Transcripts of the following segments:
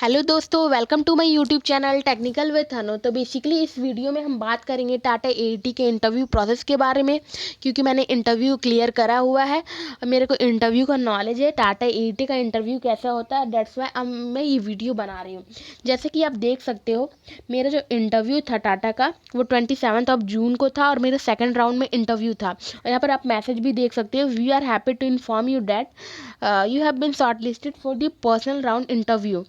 Hello दोस्तों, welcome to my YouTube channel technical with Anu. तो basically इस वीडियो में हम बात करेंगे टाटा एईटी के इंटरव्यू प्रोसेस के बारे में, क्योंकि मैंने इंटरव्यू क्लियर करा हुआ है और मेरे को इंटरव्यू का नॉलेज है। टाटा एईटी का इंटरव्यू कैसा होता है, दैट्स वाई अब मैं ये वीडियो बना रही हूँ। जैसे कि आप देख सकते हो, मेरा जो इंटरव्यू था टाटा का वो 27 जून को था और मेरा सेकेंड राउंड में इंटरव्यू था। और यहाँ पर आप मैसेज भी देख सकते हो, we are happy to inform you that you have been shortlisted for the personal round interview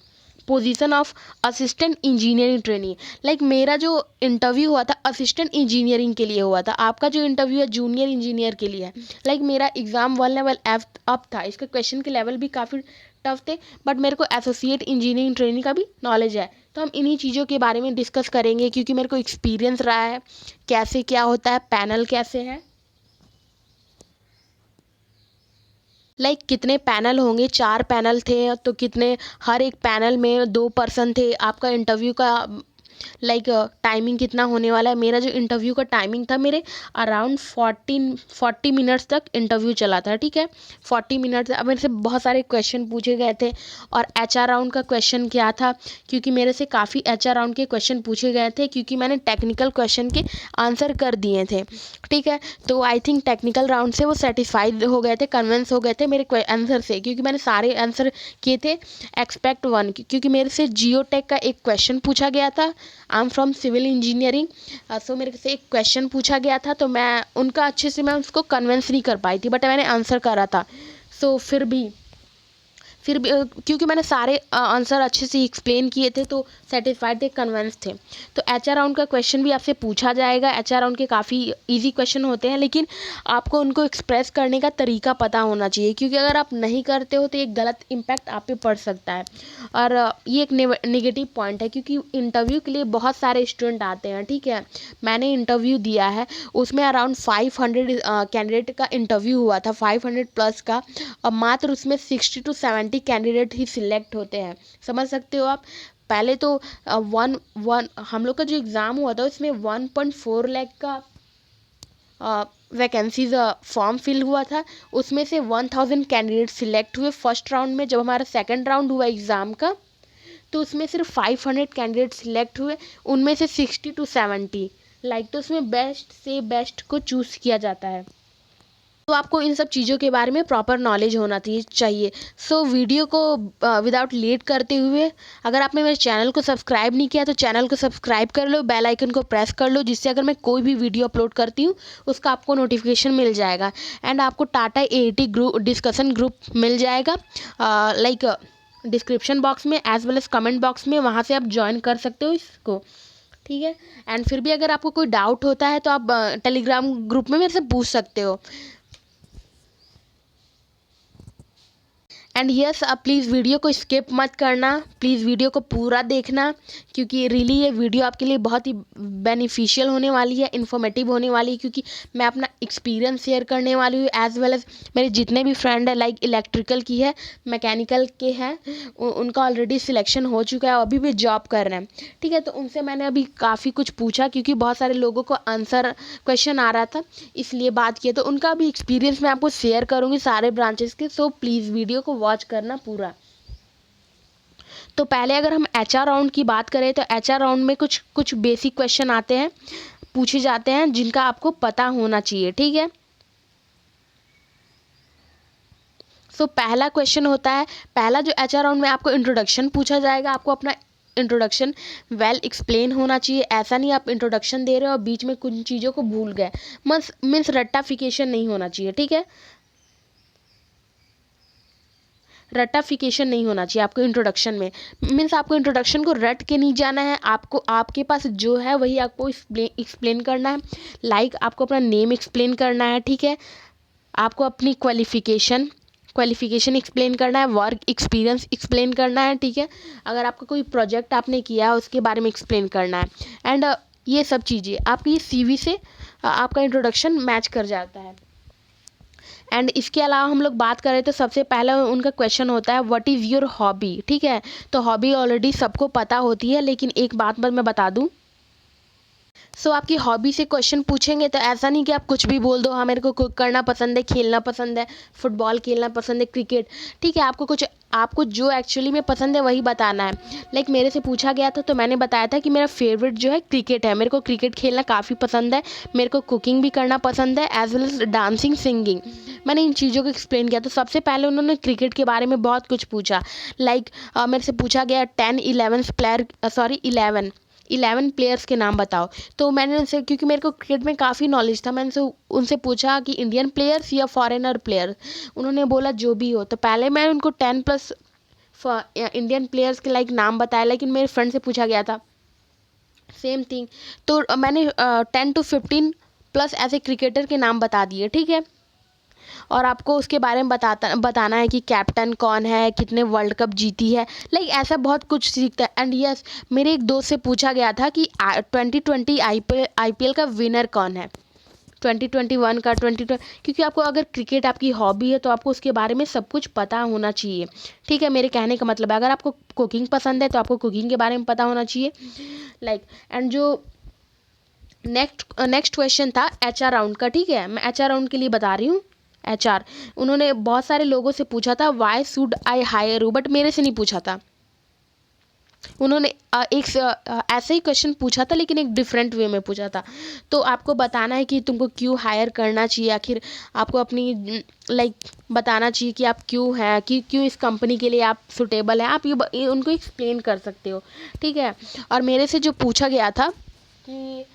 position of assistant engineering trainee. Like मेरा जो इंटरव्यू हुआ था असिस्टेंट इंजीनियरिंग के लिए हुआ था, आपका जो इंटरव्यू है जूनियर इंजीनियर के लिए है। लाइक मेरा एग्ज़ाम 1 लेवल अप था, इसका क्वेश्चन के लेवल भी काफ़ी टफ थे, बट मेरे को एसोसिएट इंजीनियरिंग ट्रेनिंग का भी नॉलेज है। तो हम इन्हीं चीज़ों के बारे में डिस्कस करेंगे, क्योंकि मेरे को एक्सपीरियंस रहा है कैसे क्या होता है, पैनल कैसे है, कितने पैनल होंगे। 4 पैनल थे, तो कितने हर एक पैनल में 2 पर्सन थे। आपका इंटरव्यू का टाइमिंग कितना होने वाला है। मेरा जो इंटरव्यू का टाइमिंग था, मेरे अराउंड 40 मिनट्स तक इंटरव्यू चला था, ठीक है। 40 मिनट्स। अब मेरे से बहुत सारे क्वेश्चन पूछे गए थे। और एचआर राउंड का क्वेश्चन क्या था, क्योंकि मेरे से काफ़ी एचआर राउंड के क्वेश्चन पूछे गए थे, क्योंकि मैंने टेक्निकल क्वेश्चन के आंसर कर दिए थे, ठीक है। तो आई थिंक टेक्निकल राउंड से वो सेटिस्फाइड हो गए थे, कन्विंस हो गए थे मेरे आंसर से, क्योंकि मैंने सारे आंसर किए थे एक्सपेक्ट वन। क्योंकि मेरे से जियो टेक का एक क्वेश्चन पूछा गया था, I am from civil engineering. So मेरे से एक क्वेश्चन पूछा गया था, तो मैं उनका अच्छे से मैं उसको कन्विंस नहीं कर पाई थी, बट मैंने आंसर करा था। सो फिर भी क्योंकि मैंने सारे आंसर अच्छे से एक्सप्लेन किए थे, तो सेटिस्फाइड थे, कन्विंस थे। तो एचआर राउंड का क्वेश्चन भी आपसे पूछा जाएगा। एचआर राउंड के काफ़ी इजी क्वेश्चन होते हैं, लेकिन आपको उनको एक्सप्रेस करने का तरीका पता होना चाहिए, क्योंकि अगर आप नहीं करते हो तो एक गलत इम्पैक्ट आप पे पड़ सकता है। और ये एक नेगेटिव पॉइंट है, क्योंकि इंटरव्यू के लिए बहुत सारे स्टूडेंट आते हैं, ठीक है। मैंने इंटरव्यू दिया है, उसमें अराउंड 500 कैंडिडेट का इंटरव्यू हुआ था, 500 प्लस का। और मात्र उसमें 60 to 70 कैंडिडेट ही सिलेक्ट होते हैं, समझ सकते हो आप। पहले तो हम लोग का जो एग्ज़ाम हुआ था उसमें 1.4 लाख का वैकेंसीज फॉर्म फिल हुआ था। उसमें से 1000 कैंडिडेट सिलेक्ट हुए फर्स्ट राउंड में। जब हमारा सेकंड राउंड हुआ एग्ज़ाम का, तो उसमें सिर्फ 500 कैंडिडेट सिलेक्ट हुए, उनमें से 60 to 70। तो उसमें बेस्ट से बेस्ट को चूज़ किया जाता है। तो आपको इन सब चीज़ों के बारे में प्रॉपर नॉलेज होना चाहिए। सो वीडियो को विदाउट लेट करते हुए, अगर आपने मेरे चैनल को सब्सक्राइब नहीं किया तो चैनल को सब्सक्राइब कर लो, बेल आइकन को प्रेस कर लो, जिससे अगर मैं कोई भी वीडियो अपलोड करती हूँ उसका आपको नोटिफिकेशन मिल जाएगा। एंड आपको Tata AET group discussion group मिल जाएगा डिस्क्रिप्शन बॉक्स में as well as comment box में, वहाँ से आप ज्वाइन कर सकते हो इसको, ठीक है। एंड फिर भी अगर आपको कोई डाउट होता है तो आप टेलीग्राम ग्रुप में मेरे से पूछ सकते हो। एंड यस, आप प्लीज़ वीडियो को स्किप मत करना, प्लीज़ वीडियो को पूरा देखना, क्योंकि रियली ये वीडियो आपके लिए बहुत ही बेनिफिशियल होने वाली है, इन्फॉर्मेटिव होने वाली है, क्योंकि मैं अपना एक्सपीरियंस शेयर करने वाली हूँ, एज वेल एज मेरे जितने भी फ्रेंड है इलेक्ट्रिकल की है, मैकेनिकल के हैं, उनका ऑलरेडी सिलेक्शन हो चुका है, अभी भी जॉब कर रहे हैं, ठीक है। तो उनसे मैंने अभी काफ़ी कुछ पूछा, क्योंकि बहुत सारे लोगों को आंसर क्वेश्चन आ रहा था, इसलिए बात किया। तो उनका भी एक्सपीरियंस मैं आपको शेयर करूँगी सारे ब्रांचेस के। सो प्लीज़ वीडियो को वॉच करना पूरा। तो पहले अगर हम एचआर राउंड की बात करें, तो एचआर राउंड में कुछ बेसिक क्वेश्चन आते हैं, पूछे जाते हैं, जिनका आपको पता होना चाहिए, ठीक है। सो पहला क्वेश्चन होता है, पहला जो एचआर राउंड में आपको इंट्रोडक्शन पूछा जाएगा। आपको अपना इंट्रोडक्शन वेल एक्सप्लेन होना चाहिए। ऐसा नहीं आप इंट्रोडक्शन दे रहे हो और बीच में कुछ चीज़ों को भूल गए, मीन्स रट्टाफिकेशन नहीं होना चाहिए, ठीक है। रट्टाफिकेशन नहीं होना चाहिए आपको इंट्रोडक्शन में, मीन्स आपको इंट्रोडक्शन को रट के नहीं जाना है, आपको आपके पास जो है वही आपको एक्सप्लेन करना है। आपको अपना नेम एक्सप्लेन करना है, ठीक है। आपको अपनी क्वालिफिकेशन एक्सप्लेन करना है, वर्क एक्सपीरियंस एक्सप्लेन करना है, ठीक है। अगर आपका कोई प्रोजेक्ट आपने किया है उसके बारे में एक्सप्लेन करना है। एंड ये सब चीज़ें आपकी सीवी से आपका इंट्रोडक्शन मैच कर जाता है। एंड इसके अलावा हम लोग बात करें तो सबसे पहला उनका क्वेश्चन होता है, व्हाट इज़ योर हॉबी, ठीक है। तो हॉबी ऑलरेडी सबको पता होती है, लेकिन एक बात मैं बता दूं, सो आपकी हॉबी से क्वेश्चन पूछेंगे तो ऐसा नहीं कि आप कुछ भी बोल दो, हाँ मेरे को कुक करना पसंद है, खेलना पसंद है, फुटबॉल खेलना पसंद है, क्रिकेट। ठीक है, आपको जो एक्चुअली में पसंद है वही बताना है। लाइक मेरे से पूछा गया था तो मैंने बताया था कि मेरा फेवरेट जो है क्रिकेट है, मेरे को क्रिकेट खेलना काफ़ी पसंद है, मेरे को कुकिंग भी करना पसंद है, as well as dancing, singing. मैंने इन चीज़ों को एक्सप्लेन किया। तो सबसे पहले उन्होंने क्रिकेट के बारे में बहुत कुछ पूछा। लाइक मेरे से पूछा गया 11 प्लेयर्स के नाम बताओ। तो मैंने उनसे, क्योंकि मेरे को क्रिकेट में काफ़ी नॉलेज था, मैंने उनसे पूछा कि इंडियन प्लेयर्स या फॉरेनर प्लेयर। उन्होंने बोला जो भी हो। तो पहले मैं उनको 10+ इंडियन प्लेयर्स के लाइक नाम बताया, लेकिन मेरे फ्रेंड से पूछा गया था सेम थिंग। तो मैंने 10 to 15+ ऐसे क्रिकेटर के नाम बता दिए। ठीक है, और आपको उसके बारे में बताना है कि कैप्टन कौन है, कितने वर्ल्ड कप जीती है, लाइक ऐसा बहुत कुछ सीखता है। एंड यस, मेरे एक दोस्त से पूछा गया था कि 2020 IPL का विनर कौन है, 2021 का, 2020। क्योंकि आपको अगर क्रिकेट आपकी हॉबी है तो आपको उसके बारे में सब कुछ पता होना चाहिए। ठीक है, मेरे कहने का मतलब है, अगर आपको कुकिंग पसंद है तो आपको कुकिंग के बारे में पता होना चाहिए। लाइक एंड जो नेक्स्ट क्वेश्चन था HR राउंड का। ठीक है, मैं HR राउंड के लिए बता रही हूँ। HR, उन्होंने बहुत सारे लोगों से पूछा था why should I hire you, but मेरे से नहीं पूछा था। उन्होंने ऐसे ही क्वेश्चन पूछा था, लेकिन एक डिफरेंट वे में पूछा था। तो आपको बताना है कि तुमको क्यों हायर करना चाहिए, आखिर आपको अपनी लाइक बताना चाहिए कि आप क्यों हैं, कि क्यों इस कंपनी के लिए आप सुटेबल हैं। आप ये उनको एक्सप्लेन कर सकते हो। ठीक है, और मेरे से जो पूछा गया था कि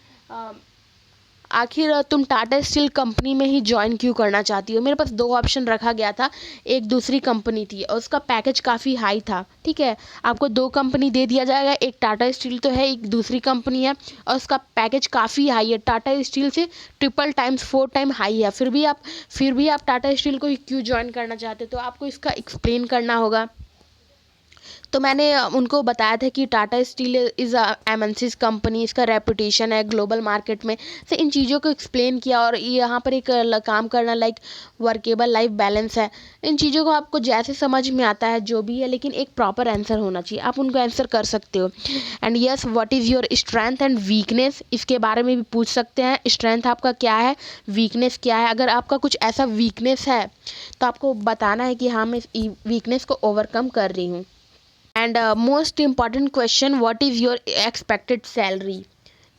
आखिर तुम टाटा स्टील कंपनी में ही ज्वाइन क्यों करना चाहती हो। मेरे पास 2 ऑप्शन रखा गया था, एक दूसरी कंपनी थी और उसका पैकेज काफ़ी हाई था। ठीक है, आपको 2 कंपनी दे दिया जाएगा, एक टाटा स्टील तो है, एक दूसरी कंपनी है, और उसका पैकेज काफ़ी हाई है, टाटा स्टील से 4 टाइम हाई है। फिर भी आप टाटा स्टील को ही क्यों ज्वाइन करना चाहते हो, तो आपको इसका एक्सप्लेन करना होगा। तो मैंने उनको बताया था कि Tata steel is MNC company, इसका रेपुटेशन है ग्लोबल मार्केट में, से इन चीज़ों को एक्सप्लेन किया। और यहाँ पर एक काम करना लाइक वर्केबल लाइफ बैलेंस है। इन चीज़ों को आपको जैसे समझ में आता है जो भी है, लेकिन एक प्रॉपर आंसर होना चाहिए, आप उनको आंसर कर सकते हो। And yes, what is your strength and weakness, इसके बारे में भी पूछ सकते हैं। स्ट्रेंथ आपका क्या है, वीकनेस क्या है। अगर आपका कुछ ऐसा वीकनेस है तो आपको बताना है कि हाँ मैं इस वीकनेस को ओवरकम कर रही हूँ। And most important question, what is your expected salary.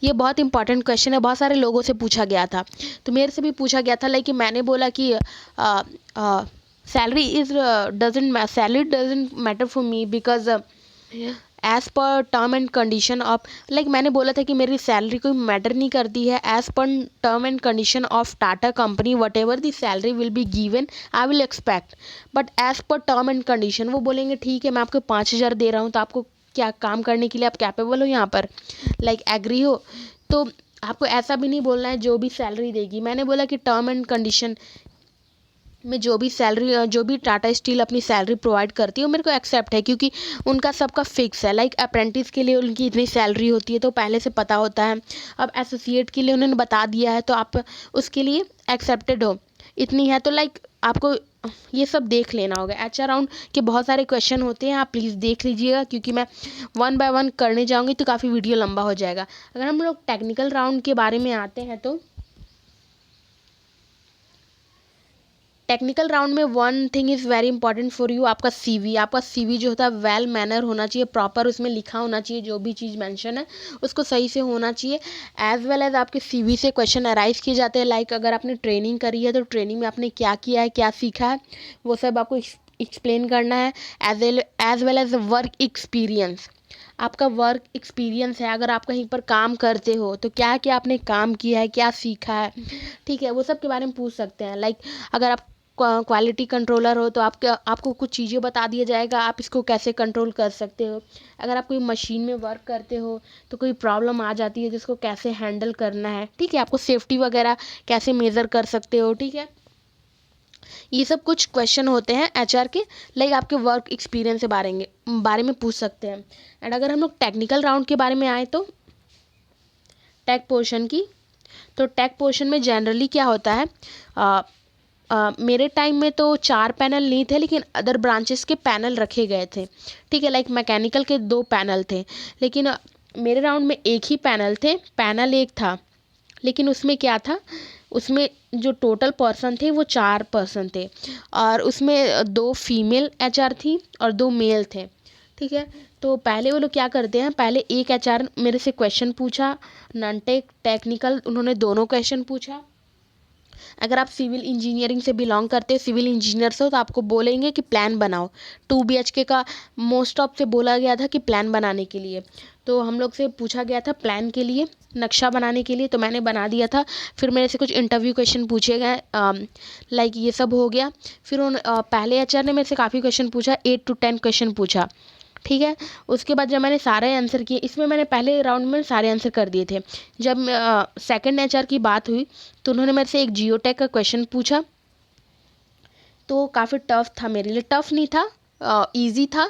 ये बहुत इंपॉर्टेंट क्वेश्चन है, बहुत सारे लोगों से पूछा गया था। तो मेरे से भी पूछा गया था, लेकिन मैंने बोला कि salary doesn't matter for me, because as per term and condition of, like मैंने बोला था कि मेरी सैलरी कोई मैटर नहीं करती है। As per term and condition of Tata company, what ever the salary will be given I will expect, but as per term and condition. वो बोलेंगे ठीक है मैं आपको 5,000 दे रहा हूँ, तो आपको क्या काम करने के लिए आप कैपेबल हो यहाँ पर, लाइक एग्री हो। तो आपको ऐसा भी नहीं बोलना है जो भी सैलरी देगी। मैंने बोला कि टर्म एंड कंडीशन में जो भी टाटा स्टील अपनी सैलरी प्रोवाइड करती है वो मेरे को एक्सेप्ट है, क्योंकि उनका सबका फिक्स है। लाइक अप्रेंटिस के लिए उनकी इतनी सैलरी होती है तो पहले से पता होता है। अब एसोसिएट के लिए उन्होंने बता दिया है तो आप उसके लिए एक्सेप्टेड हो, इतनी है। तो लाइक आपको ये सब देख लेना होगा। HR राउंड के बहुत सारे क्वेश्चन होते हैं, आप प्लीज़ देख लीजिएगा, क्योंकि मैं 1 बाय 1 करने जाऊँगी तो काफ़ी वीडियो लंबा हो जाएगा। अगर हम लोग टेक्निकल राउंड के बारे में आते हैं तो टेक्निकल राउंड में one thing is very important for you, आपका CV जो होता है वेल मैनर होना चाहिए, प्रॉपर उसमें लिखा होना चाहिए, जो भी चीज़ मेंशन है उसको सही से होना चाहिए। एज़ वेल एज़ आपके CV से क्वेश्चन अराइज किए जाते हैं, लाइक अगर आपने ट्रेनिंग करी है तो ट्रेनिंग में आपने क्या किया है, क्या सीखा है, वो सब आपको एक्सप्लेन करना है। As well as work experience, आपका वर्क एक्सपीरियंस है, अगर आप कहीं पर काम करते हो तो क्या क्या आपने काम किया है, क्या सीखा है। ठीक है, वो सब के बारे में पूछ सकते हैं। लाइक अगर आप क्वालिटी कंट्रोलर हो तो आपको कुछ चीज़ें बता दिया जाएगा, आप इसको कैसे कंट्रोल कर सकते हो। अगर आप कोई मशीन में वर्क करते हो तो कोई प्रॉब्लम आ जाती है जिसको कैसे हैंडल करना है। ठीक है, आपको सेफ्टी वगैरह कैसे मेज़र कर सकते हो। ठीक है, ये सब कुछ क्वेश्चन होते हैं HR के, लाइक आपके वर्क एक्सपीरियंस के बारे में पूछ सकते हैं। एंड अगर हम लोग टेक्निकल राउंड के बारे में आए तो टेक पोर्शन की, तो टेक पोर्शन में जनरली क्या होता है, मेरे टाइम में तो 4 पैनल नहीं थे, लेकिन अदर ब्रांचेस के पैनल रखे गए थे। ठीक है, लाइक मैकेनिकल के 2 पैनल थे, लेकिन मेरे राउंड में एक ही पैनल एक था, लेकिन उसमें क्या था, उसमें जो टोटल पर्सन थे वो 4 पर्सन थे, और उसमें 2 फीमेल एचआर थी और 2 मेल थे। ठीक है, तो पहले वो लोग क्या करते हैं, पहले एक एचआर मेरे से क्वेश्चन पूछा, नॉन टेक्निकल, उन्होंने दोनों क्वेश्चन पूछा। अगर आप सिविल इंजीनियरिंग से बिलोंग करते हो, सिविल इंजीनियर से हो, तो आपको बोलेंगे कि प्लान बनाओ। 2 BHK का मोस्ट ऑफ से बोला गया था कि प्लान बनाने के लिए, तो हम लोग से पूछा गया था प्लान के लिए, नक्शा बनाने के लिए, तो मैंने बना दिया था। फिर मेरे से कुछ इंटरव्यू क्वेश्चन पूछे गए, लाइक ये सब हो गया। फिर पहले एचआर ने मेरे से काफ़ी क्वेश्चन पूछा, 8 to 10 क्वेश्चन पूछा। ठीक है, उसके बाद जब मैंने सारे आंसर किए, इसमें मैंने पहले राउंड में सारे आंसर कर दिए थे। जब सेकंड एचआर की बात हुई तो उन्होंने मेरे से एक जियोटेक का क्वेश्चन पूछा, तो काफ़ी टफ था मेरे लिए। टफ नहीं था, इजी था,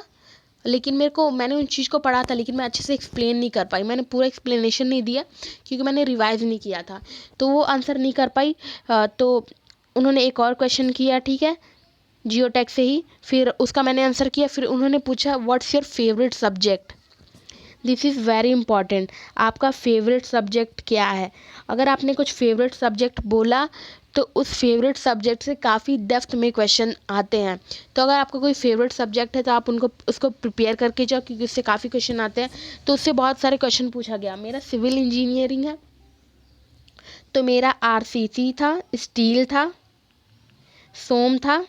लेकिन मैंने उन चीज़ को पढ़ा था, लेकिन मैं अच्छे से एक्सप्लेन नहीं कर पाई। मैंने पूरा एक्सप्लेनेशन नहीं दिया क्योंकि मैंने रिवाइज नहीं किया था, तो वो आंसर नहीं कर पाई। तो उन्होंने एक और क्वेश्चन किया, ठीक है, जियोटेक से ही, फिर उसका मैंने आंसर किया। फिर उन्होंने पूछा what's your favourite subject. This is very important, आपका फेवरेट सब्जेक्ट क्या है। अगर आपने कुछ फेवरेट सब्जेक्ट बोला तो उस फेवरेट सब्जेक्ट से काफ़ी डेप्थ में क्वेश्चन आते हैं। तो अगर आपका कोई फेवरेट सब्जेक्ट है तो आप उसको प्रिपेयर करके जाओ, क्योंकि उससे काफ़ी क्वेश्चन आते हैं। तो उससे बहुत सारे क्वेश्चन पूछा गया। मेरा सिविल इंजीनियरिंग है, तो मेरा RCC था, स्टील था, सोम था,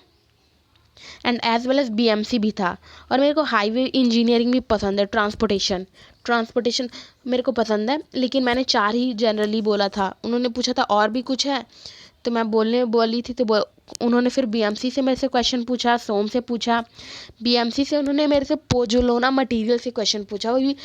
and as well as BMC भी था। और मेरे को हाईवे इंजीनियरिंग भी पसंद है, ट्रांसपोर्टेशन मेरे को पसंद है, लेकिन मैंने 4 ही जनरली बोला था। उन्होंने पूछा था और भी कुछ है, तो मैं बोली थी, तो उन्होंने फिर BMC से मेरे से क्वेश्चन पूछा, सोम से पूछा। BMC से उन्होंने मेरे से पोजुलोना मटेरियल से क्वेश्चन पूछा, वो भी,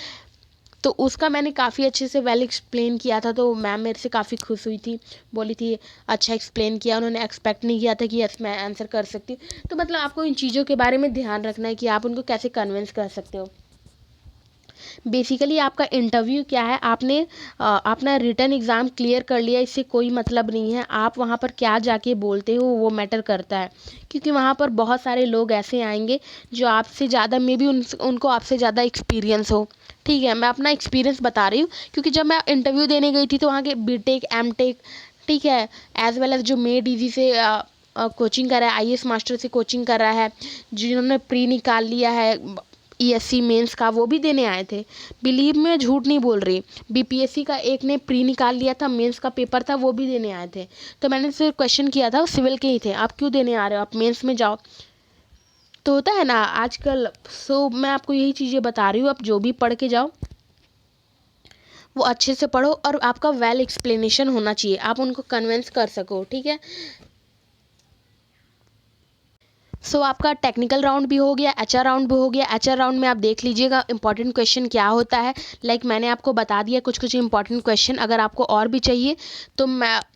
तो उसका मैंने काफ़ी अच्छे से वेल एक्सप्लेन किया था, तो मैम मेरे से काफ़ी खुश हुई थी, बोली थी अच्छा एक्सप्लेन किया। उन्होंने एक्सपेक्ट नहीं किया था कि यस मैं आंसर कर सकती हूँ। तो मतलब आपको इन चीज़ों के बारे में ध्यान रखना है कि आप उनको कैसे कन्विंस कर सकते हो। बेसिकली आपका इंटरव्यू क्या है, आपने अपना रिटन एग्ज़ाम क्लियर कर लिया, इससे कोई मतलब नहीं है। आप वहाँ पर क्या जाके बोलते हो वो मैटर करता है, क्योंकि वहाँ पर बहुत सारे लोग ऐसे आएंगे जो आपसे ज़्यादा, मे बी उनको आपसे ज़्यादा एक्सपीरियंस हो। ठीक है, मैं अपना एक्सपीरियंस बता रही हूँ, क्योंकि जब मैं इंटरव्यू देने गई थी तो वहाँ के BTech MTech, ठीक है, एज वेल एज जो मेड इजी से कोचिंग कर रहा है, IAS मास्टर से कोचिंग कर रहा है, जिन्होंने प्री निकाल लिया है ESC मेंस का, वो भी देने आए थे। बिलीव में झूठ नहीं बोल रही, BPSC का एक ने प्री निकाल लिया था, मेंस का पेपर था, वो भी देने आए थे। तो मैंने सिर्फ क्वेश्चन किया था, सिविल के ही थे, आप क्यों देने आ रहे हो, आप मेंस में जाओ। तो होता है ना आजकल। सो मैं आपको यही चीज़ें बता रही हूँ, आप जो भी पढ़ के जाओ वो अच्छे से पढ़ो, और आपका वेल एक्सप्लेनेशन होना चाहिए, आप उनको कन्विंस कर सको। ठीक है, सो आपका टेक्निकल राउंड भी हो गया, HR राउंड भी हो गया। HR राउंड में आप देख लीजिएगा इंपॉर्टेंट क्वेश्चन क्या होता है। लाइक मैंने आपको बता दिया कुछ कुछ इंपॉर्टेंट क्वेश्चन, अगर आपको और भी चाहिए तो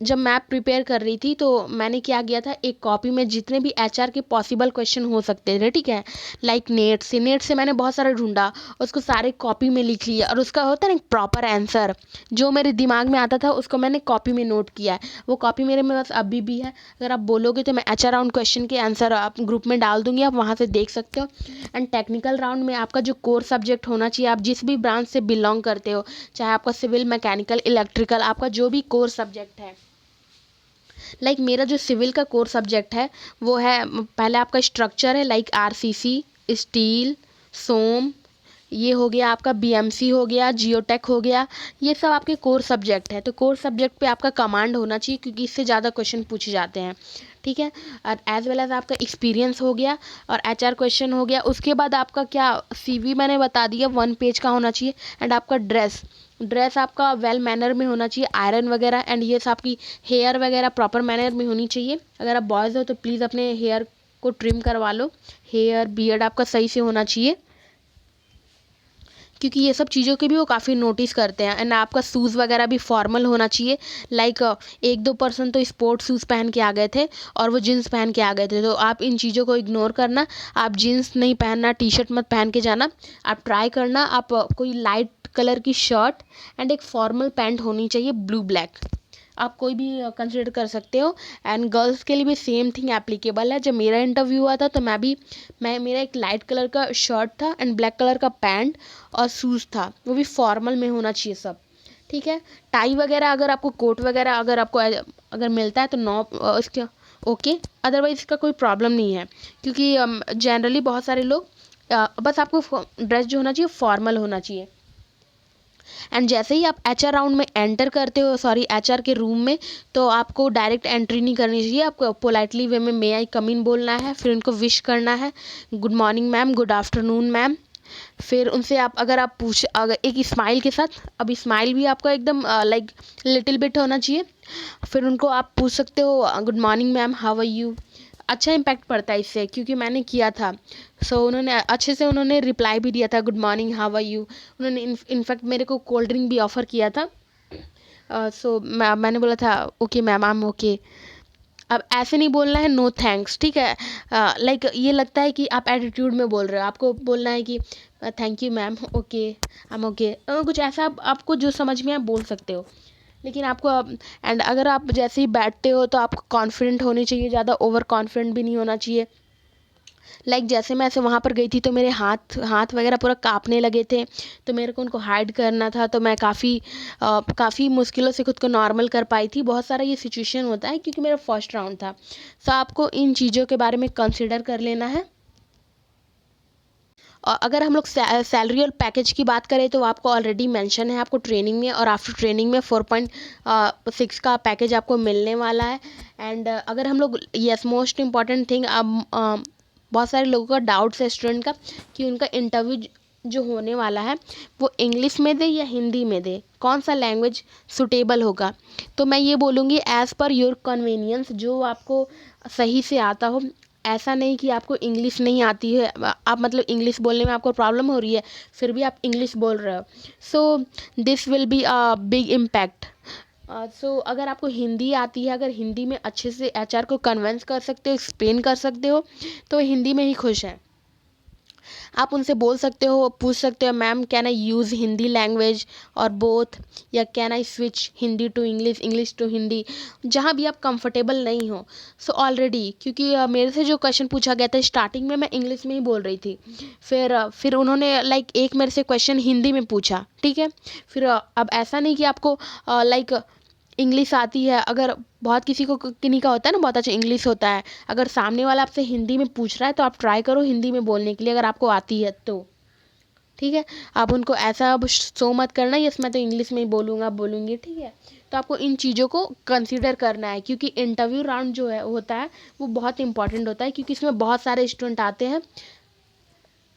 जब मैं प्रिपेयर कर रही थी तो मैंने क्या किया था, एक कॉपी में जितने भी HR के पॉसिबल क्वेश्चन हो सकते थे, ठीक है, लाइक नेट से मैंने बहुत सारा ढूंढा, उसको सारे कॉपी में लिख लिया, और उसका होता है ना प्रॉपर आंसर, जो मेरे दिमाग में आता था उसको मैंने कॉपी में नोट किया है। वो कॉपी मेरे में बस अभी भी है, अगर आप बोलोगे तो मैं HR राउंड क्वेश्चन के आंसर आप ग्रुप में डाल दूंगी, आप वहाँ से देख सकते हो। एंड टेक्निकल राउंड में आपका जो कोर सब्जेक्ट होना चाहिए, आप जिस भी ब्रांच से बिलोंग करते हो, चाहे आपका सिविल, मैकेनिकल, इलेक्ट्रिकल, आपका जो भी कोर सब्जेक्ट है, लाइक मेरा जो सिविल का कोर सब्जेक्ट है वो है, पहले आपका स्ट्रक्चर है, लाइक RCC, स्टील, सोम, ये हो गया आपका, BMC हो गया, जियोटेक हो गया, ये सब आपके कोर सब्जेक्ट है। तो कोर सब्जेक्ट पे आपका कमांड होना चाहिए, क्योंकि इससे ज़्यादा क्वेश्चन पूछे जाते हैं। ठीक है, और एज वेल एज आपका एक्सपीरियंस हो गया, और HR क्वेश्चन हो गया। उसके बाद आपका क्या, CV मैंने बता दिया 1 पेज का होना चाहिए। एंड आपका ड्रेस आपका वेल मैनर में होना चाहिए, आयरन वगैरह, एंड ये सब आपकी हेयर वगैरह प्रॉपर मैनर में होनी चाहिए। अगर आप बॉयज़ हो तो प्लीज़ अपने हेयर को ट्रिम करवा लो, हेयर बियर्ड आपका सही से होना चाहिए, क्योंकि ये सब चीज़ों के भी वो काफ़ी नोटिस करते हैं। एंड आपका शूज़ वगैरह भी फॉर्मल होना चाहिए, लाइक 1-2% तो स्पोर्ट्स शूज़ पहन के आ गए थे और वो जीन्स पहन के आ गए थे, तो आप इन चीज़ों को इग्नोर करना। आप जीन्स नहीं पहनना, T-शर्ट मत पहन के जाना, आप ट्राई करना, आप कोई लाइट कलर की शर्ट एंड एक फॉर्मल पैंट होनी चाहिए, ब्लू ब्लैक। आप कोई भी कंसिडर कर सकते हो। एंड गर्ल्स के लिए भी सेम थिंग एप्लीकेबल है। जब मेरा इंटरव्यू हुआ था तो मेरा एक लाइट कलर का शर्ट था एंड ब्लैक कलर का पैंट और शूज़ था, वो भी फॉर्मल में होना चाहिए सब, ठीक है। टाई वगैरह अगर आपको कोट वगैरह अगर मिलता है तो नो इसका ओके, अदरवाइज़ इसका कोई प्रॉब्लम नहीं है, क्योंकि जनरली बहुत सारे लोग बस आपको ड्रेस जो होना चाहिए फॉर्मल होना चाहिए। एंड जैसे ही आप एचआर राउंड में एंटर करते हो, सॉरी एचआर के रूम में, तो आपको डायरेक्ट एंट्री नहीं करनी चाहिए। आपको पोलाइटली वे में मे आई कम इन बोलना है, फिर उनको विश करना है, good morning ma'am, good afternoon ma'am. फिर उनसे अगर एक स्माइल के साथ, अब स्माइल भी आपका एकदम लाइक लिटिल बिट होना चाहिए। फिर उनको आप पूछ सकते हो good morning ma'am, how are you. अच्छा इम्पैक्ट पड़ता है इससे, क्योंकि मैंने किया था। उन्होंने अच्छे से रिप्लाई भी दिया था, good morning how are you. उन्होंने इनफैक्ट मेरे को कोल्ड ड्रिंक भी ऑफ़र किया था। मैंने बोला था okay ma'am, I am okay. अब ऐसे नहीं बोलना है नो थैंक्स, ठीक है। लाइक ये लगता है कि आप एटीट्यूड में बोल रहे हो, आपको बोलना है कि thank you ma'am, okay I am okay, कुछ ऐसा आपको जो समझ में आप बोल सकते हो। लेकिन आपको एंड अगर आप जैसे ही बैठते हो तो आपको कॉन्फिडेंट होनी चाहिए, ज़्यादा ओवर कॉन्फिडेंट भी नहीं होना चाहिए। लाइक जैसे मैं ऐसे वहाँ पर गई थी तो मेरे हाथ वगैरह पूरा काँपने लगे थे, तो मेरे को उनको हाइड करना था, तो मैं काफ़ी मुश्किलों से खुद को नॉर्मल कर पाई थी। बहुत सारा ये सिचुएशन होता है क्योंकि मेरा फर्स्ट राउंड था। सो आपको इन चीज़ों के बारे में कंसिडर कर लेना है। और अगर हम लोग सैलरी और पैकेज की बात करें तो आपको ऑलरेडी मेंशन है, आपको ट्रेनिंग में और आफ्टर ट्रेनिंग में 4.6 का पैकेज आपको मिलने वाला है। एंड अगर हम लोग यस मोस्ट इम्पॉर्टेंट थिंग, बहुत सारे लोगों का डाउट्स है स्टूडेंट का कि उनका इंटरव्यू जो होने वाला है वो इंग्लिश में दे या हिंदी में दे, कौन सा लैंग्वेज सुटेबल होगा। तो मैं ये बोलूँगी एज़ पर योर कन्वीनियंस, जो आपको सही से आता हो। ऐसा नहीं कि आपको इंग्लिश नहीं आती है, आप मतलब इंग्लिश बोलने में आपको प्रॉब्लम हो रही है फिर भी आप इंग्लिश बोल रहे हो, so this will be a big impact. So अगर आपको हिंदी आती है, अगर हिंदी में अच्छे से एचआर को कन्विंस कर सकते हो, एक्सप्लेन कर सकते हो, तो हिंदी में ही खुश हैं। आप उनसे बोल सकते हो, पूछ सकते हो ma'am can I use Hindi language और बोथ, या can I switch Hindi to English, English to Hindi, जहाँ भी आप कंफर्टेबल नहीं हो। सो ऑलरेडी क्योंकि मेरे से जो क्वेश्चन पूछा गया था स्टार्टिंग में मैं इंग्लिश में ही बोल रही थी, फिर उन्होंने लाइक एक मेरे से क्वेश्चन हिंदी में पूछा, ठीक है। फिर अब ऐसा नहीं कि आपको लाइक इंग्लिश आती है, अगर बहुत किसी को किन्हीं का होता है ना बहुत अच्छा इंग्लिश होता है, अगर सामने वाला आपसे हिंदी में पूछ रहा है तो आप ट्राई करो हिंदी में बोलने के लिए, अगर आपको आती है तो, ठीक है। आप उनको ऐसा अब शो मत करना यस मैं तो इंग्लिश में ही बोलूँगा बोलूँगी, ठीक है। तो आपको इन चीज़ों को कंसीडर करना है, क्योंकि इंटरव्यू राउंड जो है होता है वो बहुत इंपॉर्टेंट होता है, क्योंकि इसमें बहुत सारे स्टूडेंट आते हैं,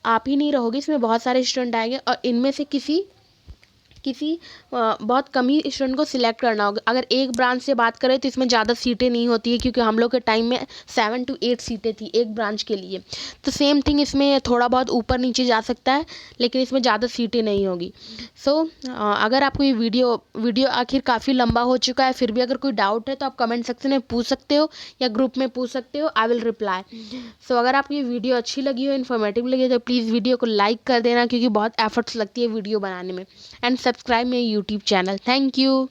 आप ही नहीं रहोगे, इसमें बहुत सारे स्टूडेंट आएंगे और इनमें से किसी बहुत कम ही स्टूडेंट को सिलेक्ट करना होगा। अगर एक ब्रांच से बात करें तो इसमें ज़्यादा सीटें नहीं होती है, क्योंकि हम लोग के टाइम में 7 to 8 सीटें थी एक ब्रांच के लिए। तो सेम थिंग इसमें थोड़ा बहुत ऊपर नीचे जा सकता है, लेकिन इसमें ज़्यादा सीटें नहीं होगी। सो अगर आपको ये वीडियो आखिर काफ़ी लंबा हो चुका है, फिर भी अगर कोई डाउट है तो आप कमेंट सेक्शन में पूछ सकते हो या ग्रुप में पूछ सकते हो, आई विल रिप्लाई। सो अगर आपको ये वीडियो अच्छी लगी हो, इन्फॉर्मेटिव लगी हो, तो प्लीज़ वीडियो को लाइक कर देना, क्योंकि बहुत एफर्ट्स लगती है वीडियो बनाने में। एंड सब्सक्राइब मेरे यूट्यूब चैनल। Thank you.